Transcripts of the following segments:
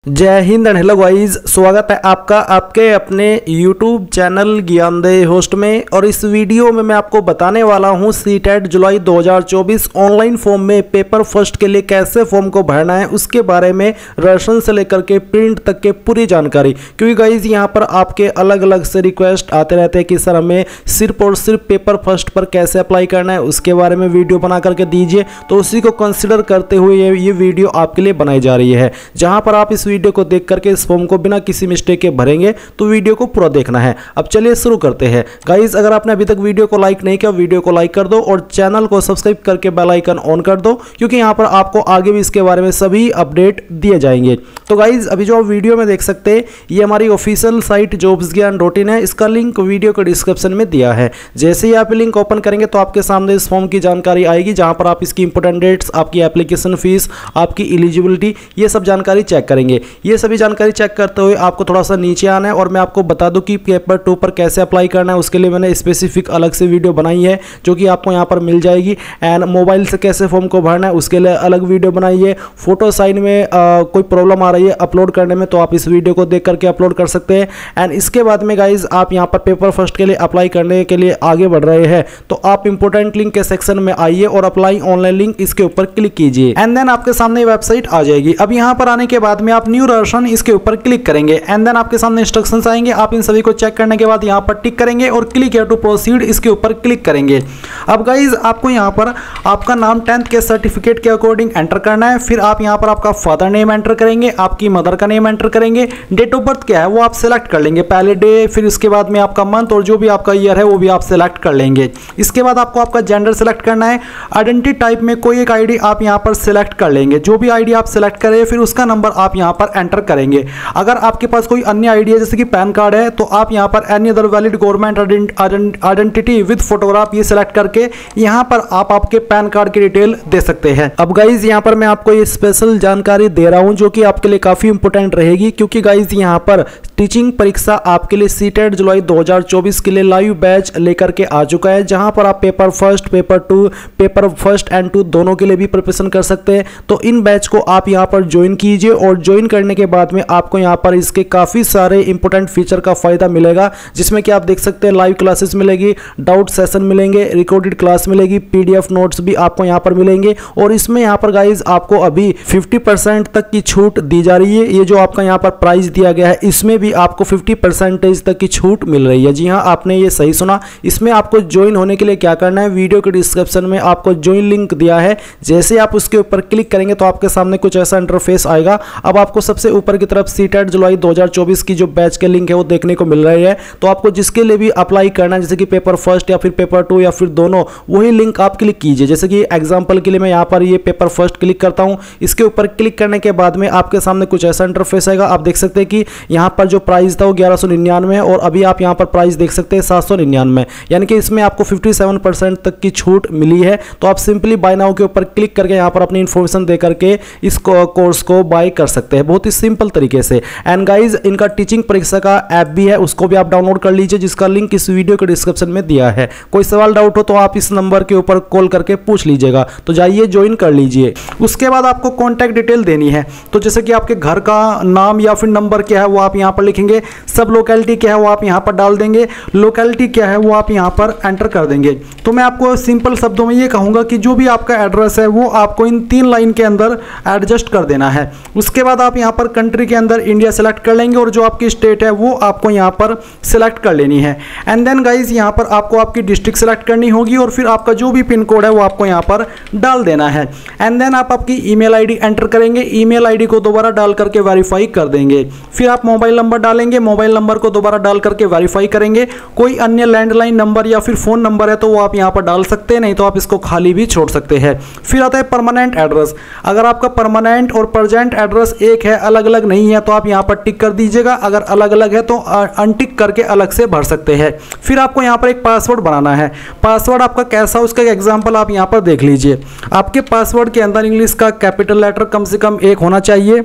जय Hind and hello guys, स्वागत है आपका आपके अपने YouTube चैनल ज्ञानदेह होस्ट में। और इस वीडियो में मैं आपको बताने वाला हूं सीटेट जुलाई 2024 ऑनलाइन फॉर्म में पेपर फर्स्ट के लिए कैसे फॉर्म को भरना है, उसके बारे में रसन से लेकर के प्रिंट तक के पूरी जानकारी। क्योंकि गाइस यहां पर आपके अलग अलग से रिक्वेस्ट आते रहते हैं कि सर हमें सिर्फ और सिर्फ पेपर फर्स्ट पर कैसे अप्लाई करना है उसके बारे में वीडियो बना करके दीजिए। तो उसी को कंसिडर करते हुए ये वीडियो आपके लिए बनाई जा रही है, जहाँ पर आप इस वीडियो को देख करके इस फॉर्म को बिना किसी मिस्टेक के भरेंगे। तो वीडियो को पूरा देखना है। अब चलिए शुरू करते हैं। गाइस अगर आपने अभी तक वीडियो को लाइक नहीं किया, वीडियो को लाइक कर दो और चैनल को सब्सक्राइब करके बेल आइकन ऑन कर दो, क्योंकि यहां पर आपको आगे भी इसके बारे में सभी अपडेट दिए जाएंगे। तो गाइस अभी जो आप वीडियो में देख सकते हैं ये हमारी ऑफिशियल साइट jobsgyan.in है। इसका लिंक वीडियो के डिस्क्रिप्शन में दिया है। जैसे ही आप लिंक ओपन करेंगे तो आपके सामने इस फॉर्म की जानकारी आएगी, जहां पर आप इसकी इंपोर्टेंट डेट्स, आपकी एप्लीकेशन फीस, आपकी एलिजिबिलिटी, ये सब जानकारी चेक करेंगे। ये सभी जानकारी चेक करते हुए आपको थोड़ा सा नीचे आना है और मैं आपको बता दूं कि पेपर 2 पर कैसे अप्लाई करना है। उसके लिए मैंने स्पेसिफिक अलग से वीडियो बनाई है जो कि आपको यहां पर मिल जाएगी। एंड मोबाइल से कैसे फॉर्म को भरना है उसके लिए अलग वीडियो बनाई है। फोटो साइन में कोई प्रॉब्लम आ रही है अपलोड करने में तो आप इस वीडियो को देख करके अपलोड कर सकते हैं। एंड इसके बाद में गाइज आप यहां पर पेपर फर्स्ट के लिए अप्लाई करने के लिए आगे बढ़ रहे हैं तो आप इंपोर्टेंट लिंक के सेक्शन में आइए और अप्लाई ऑनलाइन लिंक इसके ऊपर क्लिक कीजिए। एंड देन आपके सामने वेबसाइट आ जाएगी। अब यहां पर आने के बाद में आप न्यू रसन इसके ऊपर क्लिक करेंगे। एंड देन आपके सामने इंस्ट्रक्शंस आएंगे। आप इन सभी को चेक करने के बाद यहां पर टिक करेंगे और क्लिक हियर टू प्रोसीड इसके ऊपर क्लिक करेंगे। अब गाइज आपको यहां पर आपका नाम 10th के सर्टिफिकेट के अकॉर्डिंग एंटर करना है। फिर आप यहां पर आपका फादर नेम एंटर करेंगे, आपकी मदर का नेम एंटर करेंगे, डेट ऑफ बर्थ क्या है वो आप सिलेक्ट कर लेंगे, पहले डे, फिर इसके बाद में आपका मंथ और जो भी आपका ईयर है वो भी आप सिलेक्ट कर लेंगे। इसके बाद आपको आपका जेंडर सिलेक्ट करना है। आइडेंटिटी टाइप में कोई एक आईडी आप यहां पर सिलेक्ट कर लेंगे। जो भी आईडी आप सिलेक्ट करें फिर उसका नंबर आप यहां पर एंटर करेंगे। अगर आपके पास कोई अन्य आईडी है जैसे कि पैन कार्ड है तो आप यहां पर any other valid government identity with photograph ये सिलेक्ट करके यहां पर आप आपके पैन कार्ड की डिटेल दे सकते हैं। अब गाइज यहां पर मैं आपको ये स्पेशल जानकारी दे रहा हूं जो कि आपके लिए काफी इंपॉर्टेंट रहेगी, क्योंकि गाइज यहां पर टीचिंग परीक्षा आपके लिए सीटेट जुलाई 2024 के लिए लाइव बैच लेकर के आ चुका है, जहां पर आप paper first, paper 2, paper first and 2 दोनों के लिए भी प्रिपरेशन कर सकते हैं। तो इन बैच को आप यहां पर ज्वाइन कीजिए और ज्वाइन करने के बाद में आपको यहां पर इसके काफी सारे इंपॉर्टेंट फीचर का फायदा मिलेगा, जिसमें कि आप देख सकते हैं लाइव क्लासेस मिलेगी, डाउट सेशन मिलेंगे, रिकॉर्डेड क्लास मिलेगी, पीडीएफ नोट्स भी आपको यहां पर मिलेंगे। और इसमें यहां पर गाइज आपको अभी 50% तक की छूट दी जा रही है। ये जो आपका यहां पर प्राइस दिया गया है इसमें भी आपको 50% तक की छूट मिल रही है। जी हाँ, आपने ये सही सुना। इसमें आपको ज्वाइन होने के लिए क्या करना है, वीडियो के डिस्क्रिप्शन में आपको ज्वाइन लिंक दिया है। जैसे आप उसके ऊपर क्लिक करेंगे तो आपके सामने कुछ ऐसा इंटरफेस आएगा। अब आपको सबसे ऊपर की तरफ सीटेट जुलाई 2024 की जो बैच के लिंक है वो देखने को मिल रही है। तो आपको जिसके लिए भी अप्लाई करना है, जैसे कि पेपर फर्स्ट या फिर पेपर 2 या फिर दोनों, वही लिंक आप क्लिक कीजिए। जैसे कि एग्जांपल के लिए मैं यहाँ पर ये पेपर फर्स्ट क्लिक करता हूँ। इसके ऊपर क्लिक करने के बाद में आपके सामने कुछ ऐसा इंटरफेस आएगा। आप देख सकते हैं कि यहाँ पर जो प्राइस था वो 1199 है और अभी आप यहाँ पर प्राइस देख सकते हैं 799, यानी कि इसमें आपको 57% तक की छूट मिली है। तो आप सिंपली बाय नाउ के ऊपर क्लिक करके यहाँ पर अपनी इंफॉर्मेशन दे करके इस कोर्स को बाय कर सकते हैं बहुत ही सिंपल तरीके से। एंड गाइज इनका टीचिंग परीक्षा का ऐप भी है, उसको भी आप डाउनलोड कर लीजिए, जिसका लिंक इस वीडियो के डिस्क्रिप्शन में दिया है। कोई सवाल डाउट हो तो आप इस नंबर के ऊपर कॉल करके पूछ लीजिएगा। तो जाइए ज्वाइन कर लीजिए। उसके बाद आपको कॉन्टैक्ट डिटेल देनी है। तो जैसे कि आपके घर का नाम या फिर नंबर क्या है वो आप यहाँ पर लिखेंगे, सब लोकेलिटी क्या है वो आप यहाँ पर डाल देंगे, लोकेलिटी क्या है वो आप यहाँ पर एंटर कर देंगे। तो मैं आपको सिंपल शब्दों में ये कहूँगा कि जो भी आपका एड्रेस है वो आपको इन 3 लाइन के अंदर एडजस्ट कर देना है। उसके बाद आप यहाँ पर कंट्री के अंदर इंडिया सेलेक्ट कर लेंगे और जो आपकी स्टेट है वो आपको यहाँ पर सिलेक्ट कर लेनी है। एंड देन गाइज यहाँ पर आपको आपकी डिस्ट्रिक्ट सेलेक्ट करनी होगी और फिर आपका जो भी पिन कोड है वो आपको यहाँ पर डाल देना है। एंड देन आप आपकी ईमेल आईडी एंटर करेंगे, ईमेल आईडी को दोबारा डाल करके वेरीफाई कर देंगे। फिर आप मोबाइल नंबर डालेंगे, मोबाइल नंबर को दोबारा डाल करके वेरीफाई करेंगे। कोई अन्य लैंडलाइन नंबर या फिर फोन नंबर है तो वो आप यहाँ पर डाल सकते हैं, नहीं तो आप इसको खाली भी छोड़ सकते हैं। फिर आता है परमानेंट एड्रेस। अगर आपका परमानेंट और प्रेजेंट एड्रेस एक है, अलग अलग नहीं है, तो आप यहाँ पर टिक कर दीजिएगा। अगर अलग अलग है तो अनटिक करके अलग से भर सकते हैं। फिर आपको यहाँ पर एक पासवर्ड बनाना है। पासवर्ड आपका कैसा, उसका एग्जाम्पल आप यहाँ पर देख लीजिए। आपके पासवर्ड के अंदर इंग्लिश का कैपिटल लेटर कम से कम 1 होना चाहिए।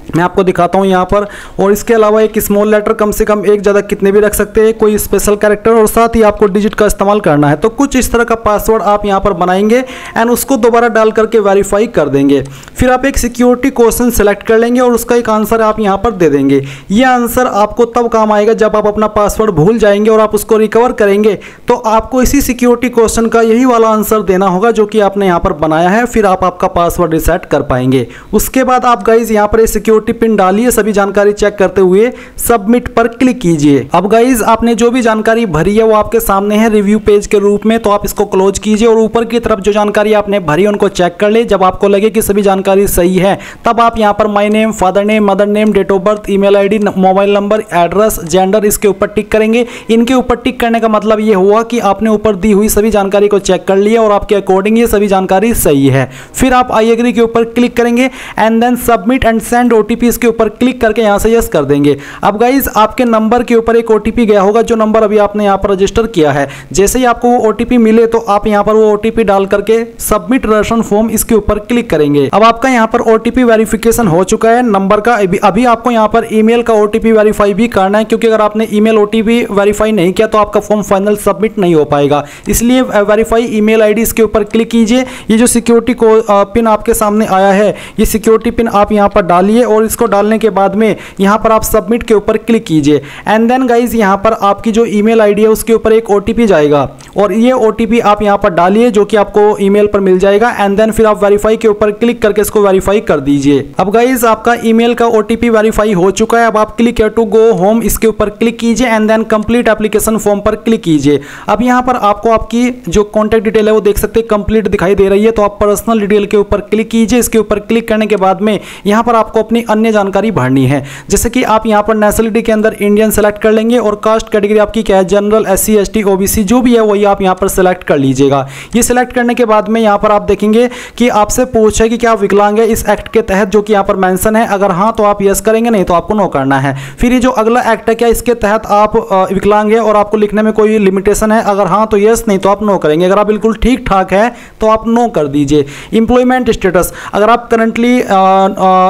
मैं आपको दिखाता हूँ यहाँ पर। और इसके अलावा एक स्मॉल लेटर कम से कम एक ज़्यादा कितने भी रख सकते हैं, कोई स्पेशल कैरेक्टर, और साथ ही आपको डिजिट का इस्तेमाल करना है। तो कुछ इस तरह का पासवर्ड आप यहाँ पर बनाएंगे एंड उसको दोबारा डाल करके वेरीफाई कर देंगे। फिर आप एक सिक्योरिटी क्वेश्चन सेलेक्ट कर लेंगे और उसका एक आंसर आप यहाँ पर दे देंगे। ये आंसर आपको तब काम आएगा जब आप अपना पासवर्ड भूल जाएंगे और आप उसको रिकवर करेंगे, तो आपको इसी सिक्योरिटी क्वेश्चन का यही वाला आंसर देना होगा जो कि आपने यहाँ पर बनाया है। फिर आप आपका पासवर्ड रिसेट कर पाएंगे। उसके बाद आप गाइज यहाँ पर सिक्योरिटी पिन डालिए, सभी जानकारी चेक करते हुए सबमिट पर क्लिक कीजिए। अब गाइज आपने जो भी जानकारी भरी है वो आपके सामने है रिव्यू पेज के रूप में, तो आप इसको क्लोज कीजिए और ऊपर की तरफ जो जानकारी आपने भरी है उनको चेक कर ले। जब आपको लगे कि सभी जानकारी सही है तब आप यहाँ पर my name, father name, mother name, date of birth, email ID, mobile number, address, gender, इसके ऊपर टिक करेंगे। इनके ऊपर टिक करने का मतलब ये हुआ कि आपने ऊपर दी हुई सभी जानकारी को चेक कर लिया और आपके अकॉर्डिंग ये सभी जानकारी सही है। फिर आप आई एग्री के ऊपर क्लिक करेंगे and then submit and send OTP, इसके ऊपर क्लिक करके यहां से यस कर देंगे। अब गाइज आपके नंबर के ऊपर एक ओटीपी गया होगा, जो नंबर अभी आपने यहां पर रजिस्टर किया है। जैसे ही आपको वो ओटीपी मिले तो आप यहां पर वो ओटीपी डाल करके सबमिट रेशन फॉर्म, इसके ऊपर क्लिक करेंगे। अब आपका यहां पर ओटीपी वेरिफिकेशन हो चुका है नंबर का। अभी आपको यहां पर ईमेल का ओटीपी वेरीफाई भी करना है, क्योंकि अगर आपने ईमेल ओटीपी वेरीफाई नहीं किया तो आपका फॉर्म फाइनल सबमिट नहीं हो पाएगा। इसलिए वेरीफाई ईमेल आईडी, इसके ऊपर क्लिक कीजिए। ये जो सिक्योरिटी पिन आपके सामने आया है, ये सिक्योरिटी पिन आप यहां पर डालिए और इसको डालने के बाद में यहां पर आप सबमिट के ऊपर क्लिक कीजिए। एंड देन गाइज यहां पर आपकी जो ईमेल आईडी है उसके ऊपर एक ओटीपी जाएगा और ये ओटीपी आप यहां पर डालिए जो कि आपको ईमेल पर मिल जाएगा। एंड देन फिर आप वेरीफाई के ऊपर क्लिक करके इसको वेरीफाई कर दीजिए। अब गाइज आपका ईमेल का ओटीपी वेरीफाई हो चुका है। अब आप click here to go home, इसके ऊपर क्लिक कीजिए and then complete application form पर क्लिक कीजिए। अब यहां पर आपको आपकी जो कॉन्टैक्ट डिटेल है वो देख सकते हैं कंप्लीट दिखाई दे रही है, तो आप पर्सनल डिटेल के ऊपर क्लिक कीजिए। इसके ऊपर क्लिक करने के बाद में यहां पर आपको अपनी अन्य जानकारी भरनी है, जैसे कि आप यहां पर नेशनलिटी के अंदर इंडियन सेलेक्ट कर लेंगे और कास्ट कैटेगरी आपकी क्या है, जनरल, एससी, एसटी, ओबीसी, जो भी है वही आप यहां पर सेलेक्ट कर लीजिएगा। ये सेलेक्ट करने के बाद में यहां पर आप देखेंगे कि आपसे पूछे कि क्या आप विकलांग है इस एक्ट के तहत, जो कि यहां पर मेंशन है। अगर हाँ तो आप यस करेंगे, नहीं तो आपको नो करना है। फिर ये जो अगला एक्ट है, क्या इसके तहत आप विकलांग है और आपको लिखने में कोई लिमिटेशन है, अगर हाँ तो यस, नहीं तो आप नो करेंगे। अगर आप बिल्कुल ठीक ठाक है तो आप नो कर दीजिए। इंप्लॉयमेंट स्टेटस, अगर आप करंटली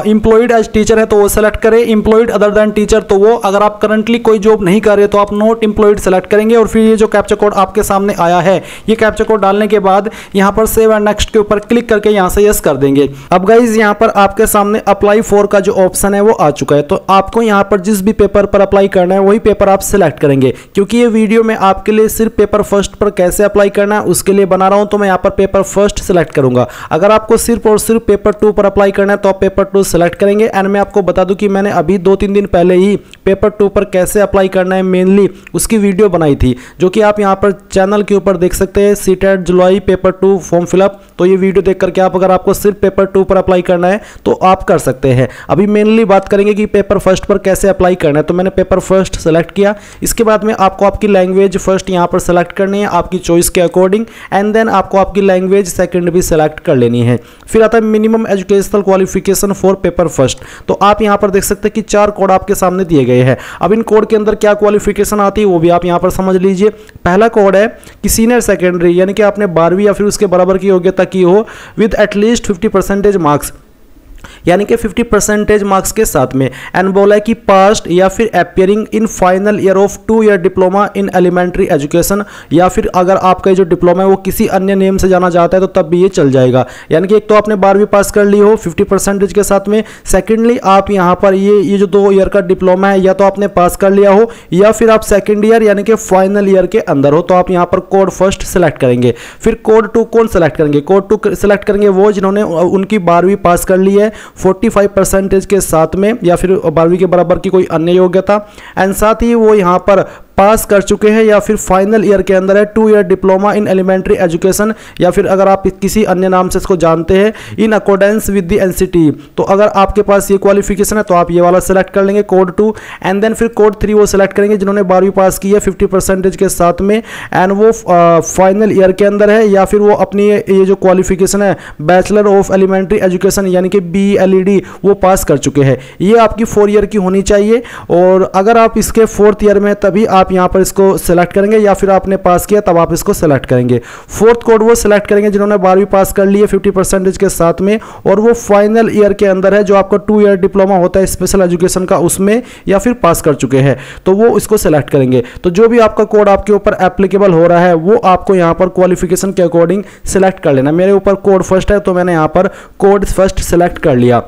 इंप्लॉयड एज टीचर है तो वो सेलेक्ट करें, इंप्लॉयड अदर देन टीचर तो वो, अगर आप करंटली कोई जॉब नहीं कर रहे तो आप नॉट इंप्लॉयड सेलेक्ट करेंगे। और फिर ये जो कैप्चा कोड आपके सामने आया है, ये कैप्चा कोड डालने के बाद यहां पर सेव एंड नेक्स्ट के ऊपर क्लिक करके यहां से यस कर देंगे। अब गाइज यहां पर आपके सामने अप्लाई फॉर का जो ऑप्शन है वो आ चुका है, तो आपको यहां पर जिस भी पेपर पर अप्लाई करना है वही पेपर आप सिलेक्ट करेंगे। क्योंकि ये वीडियो में आपके लिए सिर्फ पेपर फर्स्ट पर कैसे अप्लाई करना है उसके लिए बना रहा हूं, तो मैं यहां पर पेपर फर्स्ट सिलेक्ट करूंगा। अगर आपको सिर्फ और सिर्फ पेपर 2 पर अप्लाई करना है तो आप पेपर 2 सेलेक्ट करेंगे। एंड मैं आपको बता दूं कि मैंने अभी 2-3 दिन पहले ही पेपर 2 पर कैसे अप्लाई करना है मेनली उसकी वीडियो बनाई थी, जो कि आप यहां पर चैनल के ऊपर देख सकते हैं, सीटेट जुलाई पेपर 2 फॉर्म फिलअप। तो ये वीडियो देख करके आप, अगर आपको सिर्फ पेपर 2 पर अप्लाई करना है तो आप कर सकते हैं। अभी मेनली बात करेंगे कि पेपर फर्स्ट पर कैसे अप्लाई करना है। तो मैंने पेपर फर्स्ट सेलेक्ट किया। इसके बाद में आपको आपकी लैंग्वेज फर्स्ट यहां पर सेलेक्ट करनी है आपकी चॉइस के अकॉर्डिंग, एंड देन आपको आपकी लैंग्वेज सेकंड भी सेलेक्ट कर लेनी है। फिर आता है minimum educational qualification for paper first. तो आप यहां पर देख सकते हैं कि 4 कोड आपके सामने दिए गए हैं। अब इन कोड के अंदर क्या क्वालिफिकेशन आती है वो भी आप यहां पर समझ लीजिए। पहला कोड है कि सीनियर सेकेंडरी, यानी कि आपने 12वीं या फिर उसके बराबर की योग्यता की हो विद एटलीस्ट 50% मार्क्स, यानी कि 50% मार्क्स के साथ में। एंड बोला है कि पास्ट या फिर appearing in final year of 2 year diploma in elementary education, या फिर अगर आपका जो डिप्लोमा है वो किसी अन्य नेम से जाना जाता है तो तब भी ये चल जाएगा। यानी कि एक तो आपने 12वीं पास कर ली हो 50% के साथ में, सेकेंडली आप यहाँ पर ये जो 2 ईयर का डिप्लोमा है या तो आपने पास कर लिया हो या फिर आप सेकेंड ईयर यानी कि फाइनल ईयर के अंदर हो, तो आप यहाँ पर कोड फर्स्ट सेलेक्ट करेंगे। फिर कोड 2 कौन सेलेक्ट करेंगे? कोड 2 सेलेक्ट करेंगे वो जिन्होंने उनकी 12वीं पास कर ली है 45% के साथ में या फिर 12वीं के बराबर की कोई अन्य योग्यता, एंड साथ ही वो यहाँ पर पास कर चुके हैं या फिर फाइनल ईयर के अंदर है 2 year diploma in elementary education, या फिर अगर आप किसी अन्य नाम से इसको जानते हैं in accordance with the NCT. तो अगर आपके पास ये क्वालिफिकेशन है तो आप ये वाला सेलेक्ट कर लेंगे कोड 2, एंड देन फिर कोड 3 वो सेलेक्ट करेंगे जिन्होंने 12वीं पास की है 50% के साथ में एंड वो फाइनल ईयर के अंदर है, या फिर वो अपनी ये जो क्वालिफिकेशन है बैचलर ऑफ एलिमेंट्री एजुकेशन यानी कि BLED वो पास कर चुके हैं। ये आपकी 4 ईयर की होनी चाहिए, और अगर आप इसके 4th ईयर में तभी आप आप यहाँ पर इसको सेलेक्ट करेंगे, या फिर आपने पास किया तब आप इसको सेलेक्ट करेंगे। फोर्थ कोड वो सेलेक्ट करेंगे जिन्होंने 12वीं पास कर ली है 50% के साथ में, और वो फाइनल ईयर के अंदर है, जो आपका 2 ईयर डिप्लोमा होता है स्पेशल एजुकेशन का, उसमें या फिर पास कर चुके हैं, तो वो इसको सेलेक्ट करेंगे। तो जो भी आपका कोड आपके ऊपर एप्लीकेबल हो रहा है वो आपको यहाँ पर क्वालिफिकेशन के अकॉर्डिंग सेलेक्ट कर लेना। मेरे ऊपर कोड फर्स्ट है तो मैंने यहाँ पर कोड फर्स्ट सेलेक्ट कर लिया।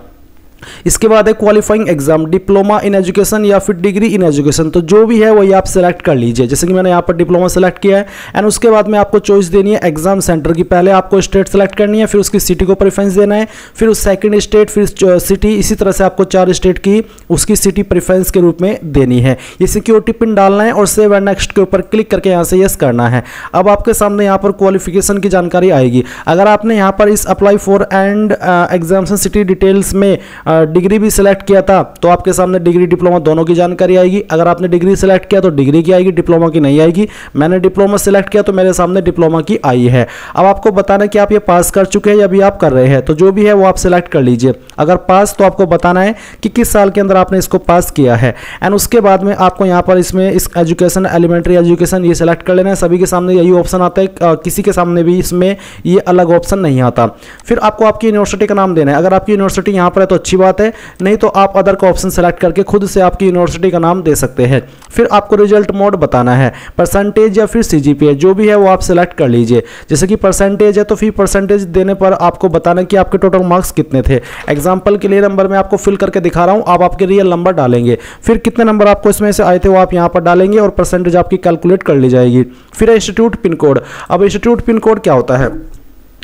इसके बाद है qualifying exam, diploma in education या फिर डिग्री इन एजुकेशन, तो जो भी है वही आप सेलेक्ट कर लीजिए। जैसे कि मैंने यहाँ पर डिप्लोमा सेलेक्ट किया है, एंड उसके बाद में आपको चॉइस देनी है एग्जाम सेंटर की। पहले आपको स्टेट सेलेक्ट करनी है, फिर उसकी सिटी को प्रेफरेंस देना है, फिर उस सेकंड स्टेट, फिर सिटी, इसी तरह से आपको 4 स्टेट की उसकी सिटी प्रेफरेंस के रूप में देनी है। ये सिक्योरिटी पिन डालना है और सेव एंड नेक्स्ट के ऊपर क्लिक करके यहाँ से यस करना है। अब आपके सामने यहाँ पर क्वालिफिकेशन की जानकारी आएगी। अगर आपने यहाँ पर इस apply for and examination city details में डिग्री भी सिलेक्ट किया था तो आपके सामने डिग्री डिप्लोमा दोनों की जानकारी आएगी। अगर आपने डिग्री सिलेक्ट किया तो डिग्री की आएगी, डिप्लोमा की नहीं आएगी। मैंने डिप्लोमा सिलेक्ट किया तो मेरे सामने डिप्लोमा की आई है। अब आपको बताना है कि आप ये पास कर चुके हैं या अभी आप कर रहे हैं, तो जो भी है वो आप सिलेक्ट कर लीजिए। अगर पास तो आपको बताना है कि किस साल के अंदर आपने इसको पास किया है, एंड उसके बाद में आपको यहाँ पर इसमें इस एजुकेशन, एलिमेंट्री एजुकेशन, ये सिलेक्ट कर लेना है। सभी के सामने यही ऑप्शन आता है, किसी के सामने भी इसमें ये अलग ऑप्शन नहीं आता। फिर आपको आपकी यूनिवर्सिटी का नाम देना है। अगर आपकी यूनिवर्सिटी यहाँ पर है तो अच्छी बात है, नहीं तो आप अदर का ऑप्शन सेलेक्ट करके खुद से आपकी यूनिवर्सिटी का नाम दे सकते हैं। फिर आपको रिजल्ट मोड बताना है, परसेंटेज या फिर सीजीपीए, जो भी है वो आप सेलेक्ट कर लीजिए। जैसे कि परसेंटेज है तो फिर परसेंटेज देने पर आपको बताना कि आपके टोटल मार्क्स कितने थे। एग्जाम्पल के लिए नंबर मैं आपको फिल करके दिखा रहा हूँ, आप आपके रियल नंबर डालेंगे। फिर कितने नंबर आपको इसमें से आए थे वो आप यहाँ पर डालेंगे और परसेंटेज आपकी कैलकुलेट कर ली जाएगी। फिर इंस्टीट्यूट पिन कोड। अब इंस्टीट्यूट पिन कोड क्या होता है?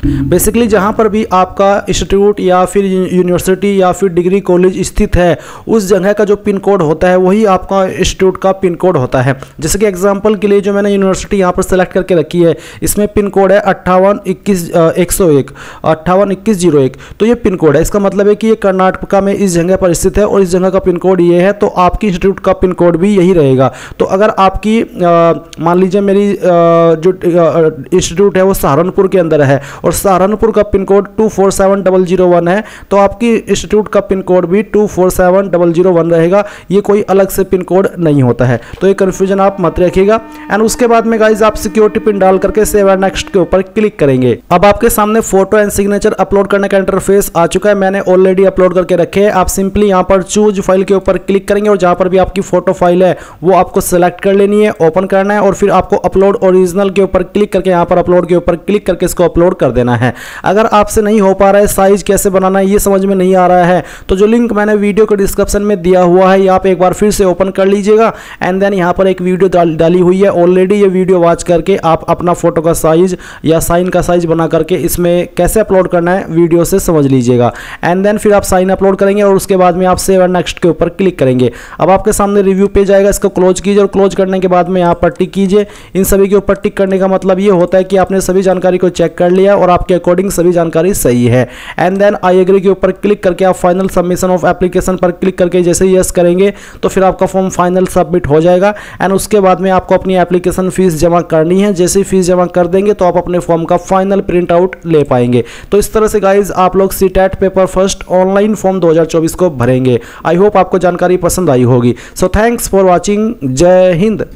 बेसिकली जहाँ पर भी आपका इंस्टीट्यूट या फिर यूनिवर्सिटी या फिर डिग्री कॉलेज स्थित है, उस जगह का जो पिन कोड होता है वही आपका इंस्टीट्यूट का पिन कोड होता है। जैसे कि एग्जांपल के लिए जो मैंने यूनिवर्सिटी यहाँ पर सेलेक्ट करके रखी है, इसमें पिन कोड है 582101, तो ये पिन कोड है। इसका मतलब है कि ये कर्नाटक में इस जगह पर स्थित है और इस जगह का पिन कोड ये है, तो आपकी इंस्टीट्यूट का पिन कोड भी यही रहेगा। तो अगर आपकी मान लीजिए मेरी जो इंस्टीट्यूट है वो सहारनपुर के अंदर है और सहारनपुर का पिन कोड 247001 है, तो आपकी इंस्टीट्यूट का पिन कोड भी 247001 रहेगा। ये कोई अलग से पिन कोड नहीं होता है, तो ये कंफ्यूजन आप मत रखिएगा। एंड उसके बाद में गाइज आप सिक्योरिटी पिन डाल करके सेव एंड नेक्स्ट के ऊपर क्लिक करेंगे। अब आपके सामने फोटो एंड सिग्नेचर अपलोड करने का इंटरफेस आ चुका है। मैंने ऑलरेडी अपलोड करके रखे हैं। आप सिंपली यहाँ पर चूज फाइल के ऊपर क्लिक करेंगे और जहाँ पर भी आपकी फोटो फाइल है वो आपको सेलेक्ट कर लेनी है, ओपन करना है और फिर आपको अपलोड ओरिजिनल के ऊपर क्लिक करके यहाँ पर अपलोड के ऊपर क्लिक करके इसको अपलोड कर देना है। अगर आपसे नहीं हो पा रहा है, साइज कैसे बनाना है ये समझ में नहीं आ रहा है, तो जो लिंक मैंने वीडियो के डिस्क्रिप्शन में दिया हुआ है, ये आप एक बार फिर से ओपन कर लीजिएगा। एंड देन यहाँ पर एक वीडियो डाली हुई है ऑलरेडी, ये वीडियो वॉच करके आप अपना फोटो का साइज या साइन का साइज बना करके इसमें कैसे अपलोड करना है वीडियो से समझ लीजिएगा। एंड देन फिर आप साइन अपलोड करेंगे और उसके बाद में आप सेव एंड नेक्स्ट के ऊपर क्लिक करेंगे। अब आपके सामने रिव्यू पेज आएगा, इसको क्लोज कीजिए और क्लोज करने के बाद में यहाँ पर टिक कीजिए। इन सभी के ऊपर टिक करने का मतलब ये होता है कि आपने सभी जानकारी को चेक कर लिया और आपके अकॉर्डिंग सभी जानकारी सही है। एंड देन आई एग्री के ऊपर क्लिक करके आप फाइनल सबमिशन ऑफ एप्लीकेशन पर क्लिक करके जैसे ही यस करेंगे तो फिर आपका फॉर्म फाइनल सबमिट हो जाएगा। एंड उसके बाद में आपको अपनी एप्लीकेशन फीस जमा करनी है। जैसे ही फीस जमा कर देंगे तो आप अपने फॉर्म का फाइनल प्रिंट आउट ले पाएंगे। तो इस तरह से गाइज आप लोग CTET paper first online form 2024 को भरेंगे। आई होप आपको जानकारी पसंद आई होगी। So thanks for watching. जय हिंद।